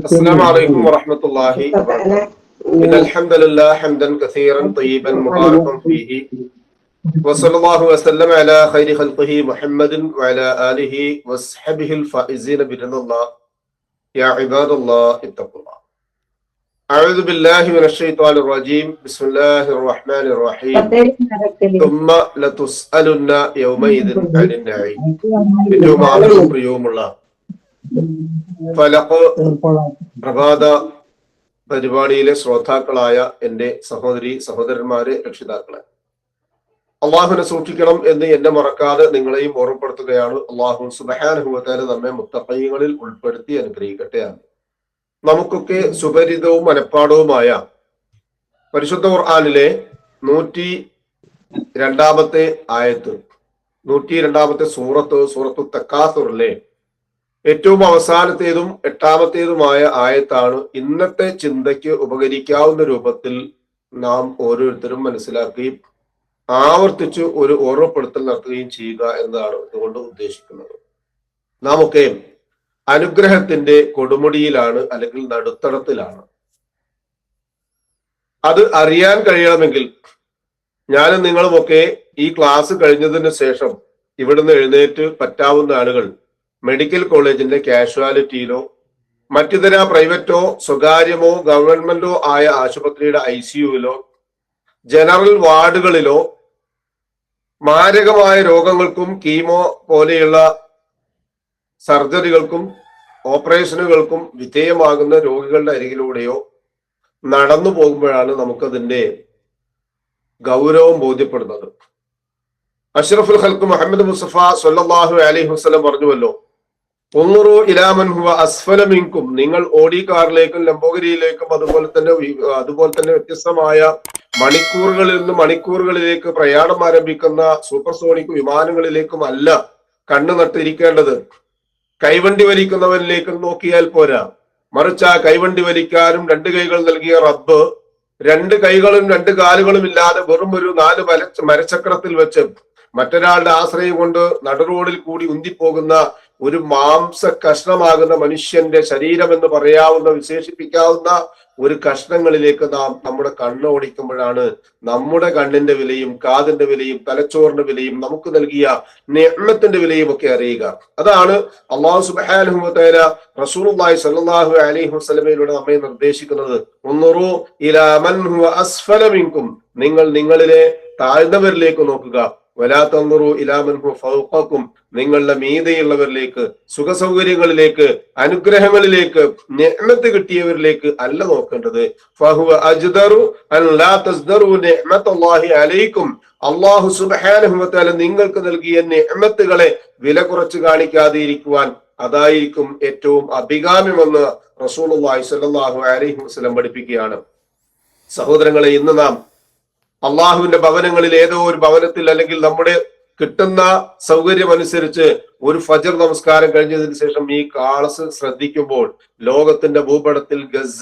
السلام عليكم ورحمة الله وبركاته. إن الحمد لله حمدا كثيرا طيبا مباركا فيه وصلى الله وسلم على خير خلقه محمد وعلى آله وصحبه الفائزين برضا الله. يا عباد الله اتقوا الله. أعوذ بالله من الشيطان الرجيم. بسم الله الرحمن الرحيم. ثم لتسألن يومئذ عن النعيم. ഏറ്റവും ആദരവും പ്രിയവുമുള്ള ഫലഖ് പ്രഭാത പരിപാടിയിലെ ശ്രോതാക്കളായ എൻ്റെ സഹോദരി സഹോദരന്മാരെ, രക്ഷിതാക്കളെ, അള്ളാഹുവിനെ സൂക്ഷിക്കണം എന്ന് എന്നെ മറക്കാതെ നിങ്ങളെയും ഓർമ്മപ്പെടുത്തുകയാണ്. അള്ളാഹു സുബ്ഹാനഹു വ തആല നമ്മെ മുത്തഖീങ്ങളിൽ ഉൾപ്പെടുത്തി അനുഗ്രഹിക്കട്ടെ. നമുക്കൊക്കെ സുപരിതവും മനഃപ്പാടവുമായ പരിശുദ്ധ ഖുർആനിലെ 102 ആയത്ത്, 102 സൂറത്തു തക്കാസുറിലെ ഏറ്റവും അവസാനത്തേതും 8ാമത്തേതുമായ ആയത്താണ്. ഇന്നത്തെ ചിന്തയ്ക്ക് ഉപകരിക്കാവുന്ന രൂപത്തിൽ നാം ഓരോരുത്തരും മനസ്സിലാക്കുകയും ആവർത്തിച്ച് ഒരു ഓർമ്മപ്പെടുത്തൽ നടത്തുകയും ചെയ്യുക എന്നതാണ് ഇതുകൊണ്ട് ഉദ്ദേശിക്കുന്നത്. നാം ഒക്കെ അനുഗ്രഹത്തിന്റെ കൊടുമുടിയിലാണ്, അല്ലെങ്കിൽ നടുത്തടത്തിലാണ്. അത് അറിയാൻ കഴിയണമെങ്കിൽ ഞാനും നിങ്ങളുമൊക്കെ ഈ ക്ലാസ് കഴിഞ്ഞതിന് ശേഷം ഇവിടുന്ന് എഴുന്നേറ്റ് പറ്റാവുന്ന ആളുകൾ മെഡിക്കൽ കോളേജിന്റെ കാഷ്വാലിറ്റിയിലോ മറ്റിതര പ്രൈവറ്റോ സ്വകാര്യമോ ഗവൺമെന്റോ ആയ ആശുപത്രിയുടെ ICUവിലോ ജനറൽ വാർഡുകളിലോ മാരകമായ രോഗങ്ങൾക്കും കീമോ പോലെയുള്ള സർജറികൾക്കും ഓപ്പറേഷനുകൾക്കും വിധേയമാകുന്ന രോഗികളുടെ അരികിലൂടെയോ നടന്നു പോകുമ്പോഴാണ് നമുക്കതിന്റെ ഗൗരവം ബോധ്യപ്പെടുന്നത്. അഷ്റഫുൽ ഖൽഖ് മുഹമ്മദ് മുസ്തഫ സ്വല്ലല്ലാഹു അലൈഹി വസല്ലം പറഞ്ഞുവല്ലോ, ഉൻദുറൂ ഇലാ മൻ ഹുവ അസ്ഫല മിൻകും. നിങ്ങൾ ഓഡി കാറിലേക്കും ലംബോഗിനിയിലേക്കും അതുപോലെ തന്നെ വ്യത്യസ്തമായ മണിക്കൂറുകളിൽ നിന്ന് മണിക്കൂറുകളിലേക്ക് പ്രയാണം ആരംഭിക്കുന്ന സൂപ്പർസോണിക് വിമാനങ്ങളിലേക്കും അല്ല കണ്ണു നട്ടിരിക്കേണ്ടത്. കൈവണ്ടി വലിക്കുന്നവനിലേക്ക് നോക്കിയാൽ പോരാ, മറിച്ച് ആ കൈവണ്ടി വലിക്കാനും 2 കൈകൾ നൽകിയ റബ്ബ് 2 കൈകളും 2 കാലുകളും ഇല്ലാതെ വെറും ഒരു 4 മരച്ചക്രത്തിൽ വെച്ച് മറ്റൊരാളുടെ ആശ്രയം കൊണ്ട് നടുറോഡിൽ കൂടി ഉന്തിപ്പോകുന്ന ഒരു മാംസ കഷ്ണമാകുന്ന മനുഷ്യന്റെ ശരീരം എന്ന് വിശേഷിപ്പിക്കാവുന്ന ഒരു കഷ്ണങ്ങളിലേക്ക് നാം നമ്മുടെ കണ്ണോടിക്കുമ്പോഴാണ് നമ്മുടെ കണ്ണിന്റെ വിലയും കാതിന്റെ വിലയും തലച്ചോറിന്റെ വിലയും നമുക്ക് നൽകിയ നിഅമത്തിന്റെ വിലയും ഒക്കെ അറിയുക. അതാണ് അല്ലാഹു സുബ്ഹാനഹു വ തആല റസൂലുള്ളാഹി സ്വല്ലല്ലാഹു അലൈഹി വസല്ലമയിലൂടെ നമ്മെ നിർദ്ദേശിക്കുന്നത്. ഉൻദുറൂ ഇലാ മൻ ഹുവ അസ്ഫല മിൻകും. നിങ്ങൾ നിങ്ങളിലെ താഴ്ന്നവരിലേക്ക് നോക്കുക. വലാ തൻദുറൂ ഇലാ മൻ ഹുവ ഫൗഖക്കും. നിങ്ങളുടെ മീതെയുള്ളവരിലേക്ക്, സുഖസൗകര്യങ്ങളിലേക്ക്, അനുഗ്രഹങ്ങളിലേക്ക്, നിഅമത്ത് കിട്ടിയവരിലേക്ക് അല്ല നോക്കേണ്ടത്. ഫഹുവ അജ്ദറു അൻ ലാ തസ്ദറു നിഅമത്തുല്ലാഹി അലൈക്കും. അല്ലാഹു സുബ്ഹാനഹു വ തആല നിങ്ങൾക്ക് നൽകിയ നിഅമത്തുകളെ വില കുറച്ച് കാണിക്കാതെ ഇരിക്കുവാൻ അതായിരിക്കും ഏറ്റവും അഭികാമ്യമെന്ന് റസൂലുള്ളാഹി സ്വല്ലല്ലാഹു അലൈഹി വസല്ലം പഠിപ്പിക്കുകയാണ്. സഹോദരങ്ങളെ, ഇന്ന് നാം അള്ളാഹുവിന്റെ ഭവനങ്ങളിൽ ഏതോ ഒരു ഭവനത്തിൽ, അല്ലെങ്കിൽ നമ്മുടെ കിട്ടുന്ന സൗകര്യം അനുസരിച്ച് ഒരു ഫജർ നമസ്കാരം കഴിഞ്ഞതിന് ശേഷം ഈ ക്ലാസ് ശ്രദ്ധിക്കുമ്പോൾ ലോകത്തിന്റെ ഭൂപടത്തിൽ ഗസ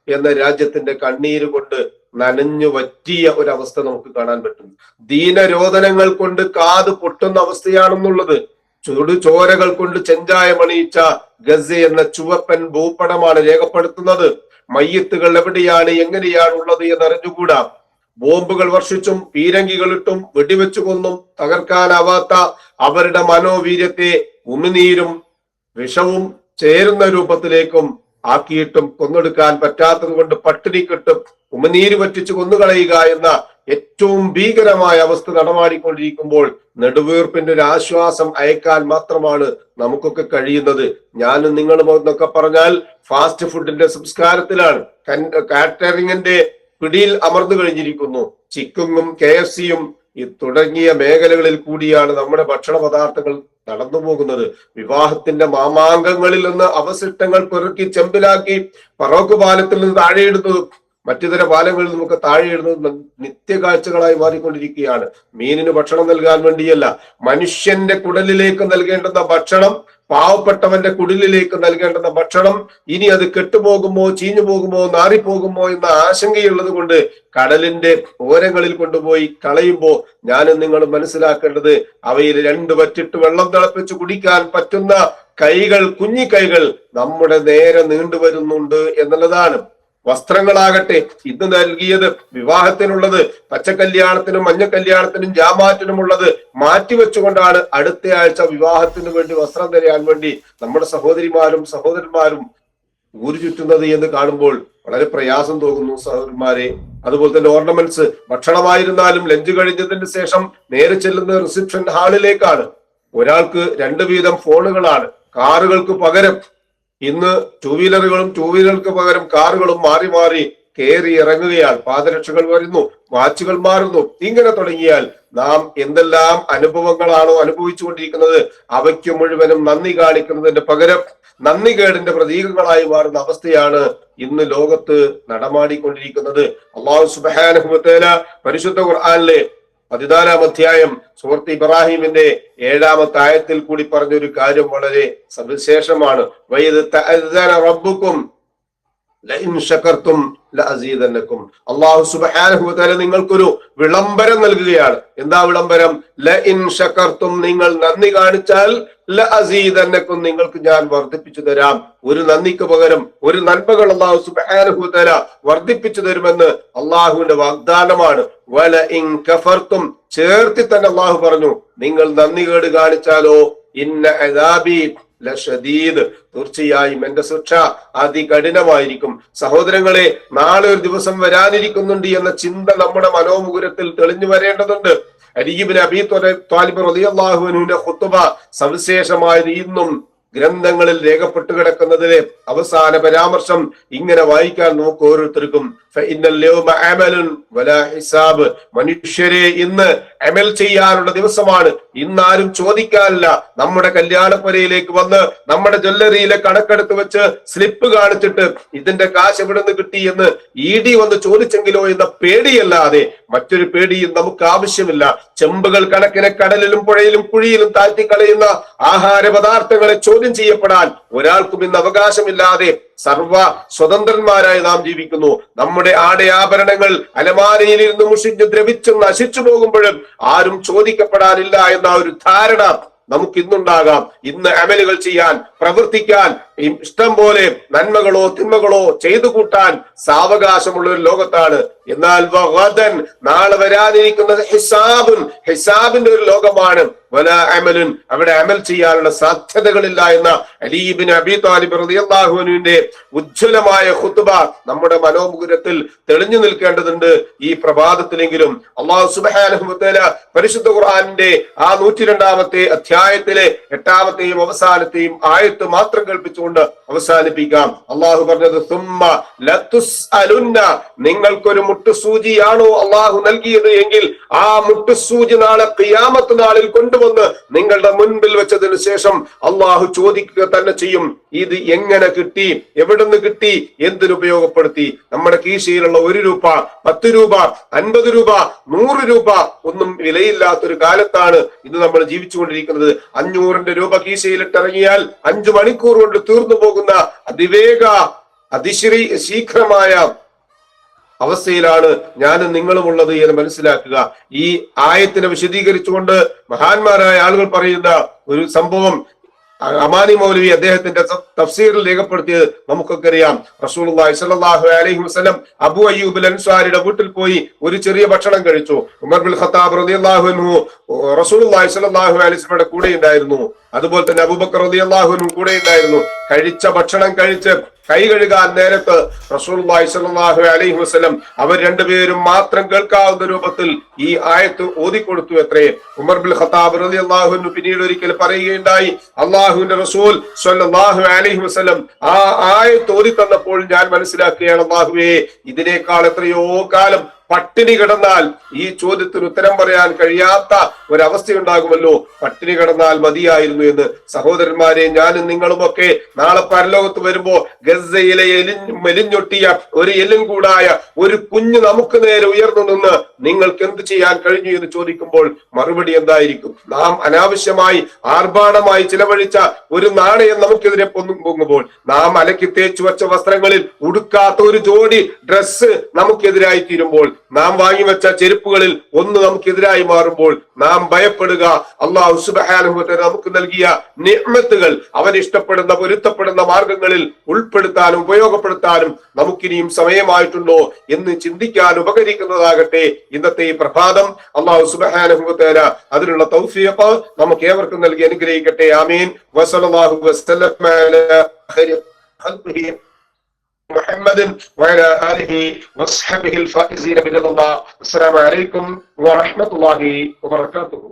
എന്ന രാജ്യത്തിന്റെ കണ്ണീര് കൊണ്ട് നനഞ്ഞു വറ്റിയ ഒരവസ്ഥ നമുക്ക് കാണാൻ പറ്റും. ദീനരോധനങ്ങൾ കൊണ്ട് കാത് പൊട്ടുന്ന അവസ്ഥയാണെന്നുള്ളത് ചോരകൾ കൊണ്ട് ചെഞ്ചായമണിയിച്ച ഗസ എന്ന ചുവപ്പൻ ഭൂപടമാണ് രേഖപ്പെടുത്തുന്നത്. മയ്യത്തുകൾ എവിടെയാണ്, എങ്ങനെയാണ് ഉള്ളത് എന്നറിഞ്ഞുകൂടാ. ബോംബുകൾ വർഷിച്ചും പീരങ്കികളിട്ടും വെടിവെച്ചു കൊന്നും തകർക്കാനാവാത്ത അവരുടെ മനോവീര്യത്തെ ഉമിനീരും വിഷവും ചേരുന്ന രൂപത്തിലേക്കും ആക്കിയിട്ടും കൊന്നെടുക്കാൻ പറ്റാത്തത് കൊണ്ട് പട്ടിണിക്കിട്ടും ഉമിനീര് പറ്റിച്ച് കൊന്നുകളയുക എന്ന ഏറ്റവും ഭീകരമായ അവസ്ഥ നടമാടിക്കൊണ്ടിരിക്കുമ്പോൾ നെടുവീർപ്പിന്റെ ഒരു ആശ്വാസം അയക്കാൻ മാത്രമാണ് നമുക്കൊക്കെ കഴിയുന്നത്. ഞാനും നിങ്ങളും എന്നൊക്കെ പറഞ്ഞാൽ ഫാസ്റ്റ് ഫുഡിന്റെ സംസ്കാരത്തിലാണ്, കാറ്ററിംഗിന്റെ പിടിയിൽ അമർന്നു കഴിഞ്ഞിരിക്കുന്നു. ചിക്കനും KFCയും തുടങ്ങിയ മേഖലകളിൽ കൂടിയാണ് നമ്മുടെ ഭക്ഷണ പദാർത്ഥങ്ങൾ നടന്നു പോകുന്നത്. വിവാഹത്തിന്റെ മാമാങ്കങ്ങളിൽ നിന്ന് അവശിഷ്ടങ്ങൾ പെറുക്കി ചെമ്പിലാക്കി ഫറോക്ക് പാലത്തിൽ നിന്ന് താഴെയിടുന്നതും മറ്റിതര പാലങ്ങളിൽ നമുക്ക് താഴെയിടുന്നതും നിത്യകാഴ്ചകളായി മാറിക്കൊണ്ടിരിക്കുകയാണ്. മീനിന് ഭക്ഷണം നൽകാൻ വേണ്ടിയല്ല, മനുഷ്യന്റെ കുടലിലേക്ക് നൽകേണ്ടുന്ന ഭക്ഷണം, പാവപ്പെട്ടവന്റെ കുടിലിലേക്ക് നൽകേണ്ടുന്ന ഭക്ഷണം ഇനി അത് കെട്ടുപോകുമോ, ചീഞ്ഞു പോകുമോ, നാറിപ്പോകുമോ എന്ന ആശങ്കയുള്ളത് കൊണ്ട് കടലിന്റെ ഓരങ്ങളിൽ കൊണ്ടുപോയി കളയുമ്പോൾ ഞാനും നിങ്ങൾ മനസ്സിലാക്കേണ്ടത് അവയിൽ 2 വറ്റിട്ട് വെള്ളം തിളപ്പിച്ച് കുടിക്കാൻ പറ്റുന്ന കൈകൾ, കുഞ്ഞി കൈകൾ നമ്മുടെ നേരെ നീണ്ടുവരുന്നുണ്ട് എന്നുള്ളതാണ്. വസ്ത്രങ്ങളാകട്ടെ ഇന്ന് നൽകിയത് വിവാഹത്തിനുള്ളത്, പച്ചക്കല്യാണത്തിനും മഞ്ഞ കല്യാണത്തിനും ജാമാറ്റിനുമുള്ളത് മാറ്റിവെച്ചുകൊണ്ടാണ് അടുത്ത ആഴ്ച വിവാഹത്തിന് വേണ്ടി വസ്ത്രം തരാൻ വേണ്ടി നമ്മുടെ സഹോദരിമാരും സഹോദരന്മാരും ഊരു ചുറ്റുന്നത് എന്ന് കാണുമ്പോൾ വളരെ പ്രയാസം തോന്നുന്നു സഹോദരന്മാരെ. അതുപോലെ തന്നെ ഓർണമെന്റ്സ്, ഭക്ഷണമായിരുന്നാലും ലഞ്ച് കഴിഞ്ഞതിന് ശേഷം നേരെ ചെല്ലുന്ന റിസപ്ഷൻ ഹാളിലേക്കാണ്. ഒരാൾക്ക് 2 വീതം ഫോണുകളാണ്. കാറുകൾക്ക് പകരം ഇന്ന് ടൂ വീലറുകൾക്ക് പകരം കാറുകളും മാറി മാറി കയറി ഇറങ്ങുകയാണ്. പാദരക്ഷകൾ വരുന്നു, വാച്ചുകൾ മാറുന്നു. ഇങ്ങനെ തുടങ്ങിയാൽ നാം എന്തെല്ലാം അനുഭവങ്ങളാണോ അനുഭവിച്ചുകൊണ്ടിരിക്കുന്നത് അവയ്ക്ക് മുഴുവനും നന്ദി കാണിക്കുന്നതിന്റെ പകരം നന്ദികേടിന്റെ പ്രതീകങ്ങളായി മാറുന്ന അവസ്ഥയാണ് ഇന്ന് ലോകത്ത് നടമാടിക്കൊണ്ടിരിക്കുന്നത്. അല്ലാഹു സുബ്ഹാനഹു വ തആല പരിശുദ്ധ ഖുർആനിലെ 14-ാം അധ്യായം സൂറത്ത് ഇബ്രാഹിമിന്റെ 7-ാമത്തെ ആയത്തിൽ കൂടി പറഞ്ഞൊരു കാര്യം വളരെ സവിശേഷമാണ്. വഇദ് തഅദ്ദന റബ്ബുക്കും ലഇൻ ശകർതും ലഅസീദന്നകും. അല്ലാഹു സുബ്ഹാനഹു വ തആല നിങ്ങൾക്കൊരു വിളംബരം നൽകുകയാണ്. എന്താ വിളംബരം? ലഇൻ ശകർതും, നിങ്ങൾ നന്ദി കാണിച്ചാൽ ലഅസീദന്നകും, നിങ്ങൾക്ക് ഞാൻ വർദ്ധിപ്പിച്ചു തരാം. ഒരു നന്ദിക്ക് പകരം ഒരു നന്മകൾ അല്ലാഹു സുബ്ഹാനഹു വ തആല വർദ്ധിപ്പിച്ചു തരുമെന്ന് അള്ളാഹുവിന്റെ വാഗ്ദാനമാണ്. വലഇൻ കഫർതും, ചേർത്തി തന്നെ അള്ളാഹു പറഞ്ഞു, നിങ്ങൾ നന്ദികേട് കാണിച്ചാലോ ഇന്ന അദാബി ലശദീദ്, തീർച്ചയായും എന്റെ ശിക്ഷ അതികഠിനമായിരിക്കും. സഹോദരങ്ങളെ, നാളെ ഒരു ദിവസം വരാനിരിക്കുന്നുണ്ട് എന്ന ചിന്ത നമ്മുടെ മനോമുകുരത്തിൽ തെളിഞ്ഞു വരേണ്ടതുണ്ട്. അലി ഇബ്നു അബീ ത്വാലിബ് റളിയല്ലാഹു അൻഹുവിന്റെ ഖുത്ബ സവിശേഷമായത് ഇന്നും ഗ്രന്ഥങ്ങളിൽ രേഖപ്പെട്ടു കിടക്കുന്നതിലെ അവസാന പരാമർശം ഇങ്ങനെ വായിക്കാൻ നമുക്ക് ഓരോരുത്തർക്കും. മനുഷ്യരെ, ഇന്ന് അമൽ ചെയ്യാനുള്ള ദിവസമാണ്. ഇന്നാരും ചോദിക്കാനില്ല. നമ്മുടെ കല്യാണപ്പുരയിലേക്ക് വന്ന് നമ്മുടെ ജ്വല്ലറിയിലെ കണക്കെടുത്ത് വെച്ച് സ്ലിപ്പ് കാണിച്ചിട്ട് ഇതിന്റെ കാശ് എവിടെ നിന്ന് കിട്ടി എന്ന് ED വന്ന് ചോദിച്ചെങ്കിലോ എന്ന പേടിയല്ലാതെ മറ്റൊരു പേടിയും നമുക്ക് ആവശ്യമില്ല. ചെമ്പുകൾ കണക്കിന് കടലിലും പുഴയിലും കുഴിയിലും താഴ്ത്തിക്കളയുന്ന ആഹാര പദാർത്ഥങ്ങളെ ചോദ്യം ചെയ്യപ്പെടാൻ ഒരാൾക്കും ഇന്ന് അവകാശമില്ലാതെ സർവ സ്വതന്ത്രന്മാരായി നാം ജീവിക്കുന്നു. നമ്മുടെ ആടയാഭരണങ്ങൾ അലമാരയിലിരുന്ന് മുഷിഞ്ഞ് ദ്രവിച്ചും നശിച്ചു പോകുമ്പോഴും ആരും ചോദിക്കപ്പെടാനില്ല എന്ന ഒരു ധാരണ നമുക്ക് ഇന്നുണ്ടാകാം. ഇന്ന് അമലുകൾ ചെയ്യാൻ, പ്രവർത്തിക്കാൻ, ഇഷ്ടം പോലെ നന്മകളോ തിന്മകളോ ചെയ്തു കൂട്ടാൻ സാവകാശമുള്ള ഒരു ലോകത്താണ്. എന്നാൽ നാളെ വരാനിരിക്കുന്ന ഹിസാബിന്റെ ഒരു ലോകമാണ്. അമലുൻ, അവിടെ അമൽ ചെയ്യാനുള്ള സാധ്യതകളില്ല എന്ന അലി ഇബ്നു അബീ ത്വാലിബ് റളിയല്ലാഹു അൻഹുവിന്റെ ഉജ്ജ്വലമായ ഖുത്ബ നമ്മുടെ മനോമുകുരത്തിൽ തെളിഞ്ഞു നിൽക്കേണ്ടതുണ്ട് ഈ പ്രഭാതത്തിലെങ്കിലും. അല്ലാഹു സുബ്ഹാനഹു വ തആല പരിശുദ്ധ ഖുർആനിന്റെ ആ 102-ാമത്തെ അധ്യായത്തിലെ 8-ാമത്തെയും അവസാനത്തെയും ആയത്ത് മാത്രം കേൾപ്പിച്ചുകൊണ്ട് അവസാനിപ്പിക്കാം. അള്ളാഹു പറഞ്ഞത്, സുമ്മ ലതുസ്അലുന്ന, നിങ്ങൾക്കൊരു മുട്ടുസൂചിയാണോ അള്ളാഹു നൽകിയത് എങ്കിൽ ആ മുട്ടുസൂചി നാളെ ഖിയാമത്ത് നാളിൽ കൊണ്ടുവന്ന് നിങ്ങളുടെ മുൻപിൽ വെച്ചതിന് ശേഷം അള്ളാഹു ചോദിക്കുക തന്നെ ചെയ്യും. ഇത് എങ്ങനെ കിട്ടി, എവിടുന്ന് കിട്ടി, എന്തിനുപയോഗപ്പെടുത്തി? നമ്മുടെ കീശയിലുള്ള 1 രൂപ, 10 രൂപ, 50 രൂപ, 100 രൂപ ഒന്നും വിലയില്ലാത്തൊരു കാലത്താണ് ഇന്ന് നമ്മൾ ജീവിച്ചുകൊണ്ടിരിക്കുന്നത്. 500 രൂപ കീശയിലിട്ടിറങ്ങിയാൽ 5 മണിക്കൂർ കൊണ്ട് തീർന്നു പോകുന്ന ശീഘ്രമായ അവസ്ഥയിലാണ് ഞാനും നിങ്ങളും ഉള്ളത് എന്ന് മനസ്സിലാക്കുക. ഈ ആയത്തിനെ വിശദീകരിച്ചുകൊണ്ട് മഹാന്മാരായ ആളുകൾ പറയുന്ന ഒരു സംഭവം അമാനി മൗലവി അദ്ദേഹത്തിന്റെ തഫ്സീറിൽ രേഖപ്പെടുത്തിയത് നമുക്കൊക്കെ അറിയാം. റസൂലുള്ളാഹി സ്വല്ലല്ലാഹു അലൈഹി വസല്ലം അബൂ അയ്യൂബ് അൽ അൻസാരിയുടെ വീട്ടിൽ പോയി ഒരു ചെറിയ ഭക്ഷണം കഴിച്ചു. ഉമർ ബിൻ ഖത്താബ് റളിയല്ലാഹു അൻഹു റസൂലുള്ളാഹി സ്വല്ലല്ലാഹു അലൈഹി വസല്ലമയുടെ കൂടെ ഉണ്ടായിരുന്നു. അതുപോലെ തന്നെ അബൂബക്കർ റളിയല്ലാഹു അൻഹു കൂടെ ഉണ്ടായിരുന്നു. കഴിച്ച ഭക്ഷണം കഴിച്ച് കൈ കഴുകാൻ നേരത്ത് റസൂലുള്ളാഹി സ്വല്ലല്ലാഹു അലൈഹി വസല്ലം അവർ രണ്ടുപേരും മാത്രം കേൾക്കാവുന്ന രൂപത്തിൽ ഈ ആയത്ത് ഓതിക്കൊടുത്തു അത്രേ. ഉമർ ബിൻ ഖത്താബ് റളിയല്ലാഹു അൻഹു പിന്നീട് ഒരിക്കൽ പറയുകയുണ്ടായി, അള്ളാഹുവിന്റെ റസൂൽ സ്വല്ലല്ലാഹു അലൈഹി വസല്ലം ആ ആയത്ത് ഓതി തന്നപ്പോൾ ഞാൻ മനസ്സിലാക്കുകയാണ്, അള്ളാഹുവേ, ഇതിനേക്കാൾ എത്രയോ കാലം പട്ടിണി കിടന്നാൽ ഈ ചോദ്യത്തിന് ഉത്തരം പറയാൻ കഴിയാത്ത ഒരവസ്ഥയുണ്ടാകുമല്ലോ, പട്ടിണി കിടന്നാൽ മതിയായിരുന്നു എന്ന്. സഹോദരന്മാരെ, ഞാനും നിങ്ങളുമൊക്കെ നാളെ പരലോകത്ത് വരുമ്പോ ഗസയിലെ മെലിഞ്ഞൊട്ടിയ ഒരു എല്ലും കൂടായ ഒരു കുഞ്ഞ് നമുക്ക് നേരെ ഉയർന്നു നിന്ന് നിങ്ങൾക്ക് എന്ത് ചെയ്യാൻ കഴിഞ്ഞു എന്ന് ചോദിക്കുമ്പോൾ മറുപടി എന്തായിരിക്കും? നാം അനാവശ്യമായി ആർഭാടമായി ചിലവഴിച്ച ഒരു നാണയം നമുക്കെതിരെ പൊങ്ങുമ്പോൾ, നാം അലക്കി തേച്ചു വച്ച വസ്ത്രങ്ങളിൽ ഉടുക്കാത്ത ഒരു ജോഡി ഡ്രസ്സ് നമുക്കെതിരായി തീരുമ്പോൾ, നാം വാങ്ങിവെച്ച ചെരുപ്പുകളിൽ ഒന്ന് നമുക്കെതിരായി മാറുമ്പോൾ നാം ഭയപ്പെടുക. അല്ലാഹു സുബ്ഹാനഹു വ തആല നമുക്ക് നൽകിയ നിഅ്മത്തുകൾ അവൻ ഇഷ്ടപ്പെടുന്ന പൊരുത്തപ്പെടുന്ന മാർഗങ്ങളിൽ ഉൾപ്പെടുത്താനും ഉപയോഗപ്പെടുത്താനും നമുക്കിനിയും സമയമായിട്ടുണ്ടോ എന്ന് ചിന്തിക്കാൻ ഉപകരിക്കുന്നതാകട്ടെ ഇന്നത്തെ ഈ പ്രഭാതം. അല്ലാഹു സുബ്ഹാനഹു വ തആല അതിനുള്ള തൗഫീഖ് നമുക്ക് ഏവർക്കും നൽകി അനുഗ്രഹിക്കട്ടെ. ആമീൻ. വസല്ലല്ലാഹു വസല്ലമ അലാ ഖൈരി ഖൽഖിഹി മുഹമ്മദിൻ വഅലാ ആലിഹി വസ്ഹബിഹിൽ ഫായിസീന ബിറളില്ലാഹ്. അസ്സലാമു അലൈക്കും വറഹ്മത്തുള്ളാഹി വബറകാതുഹു.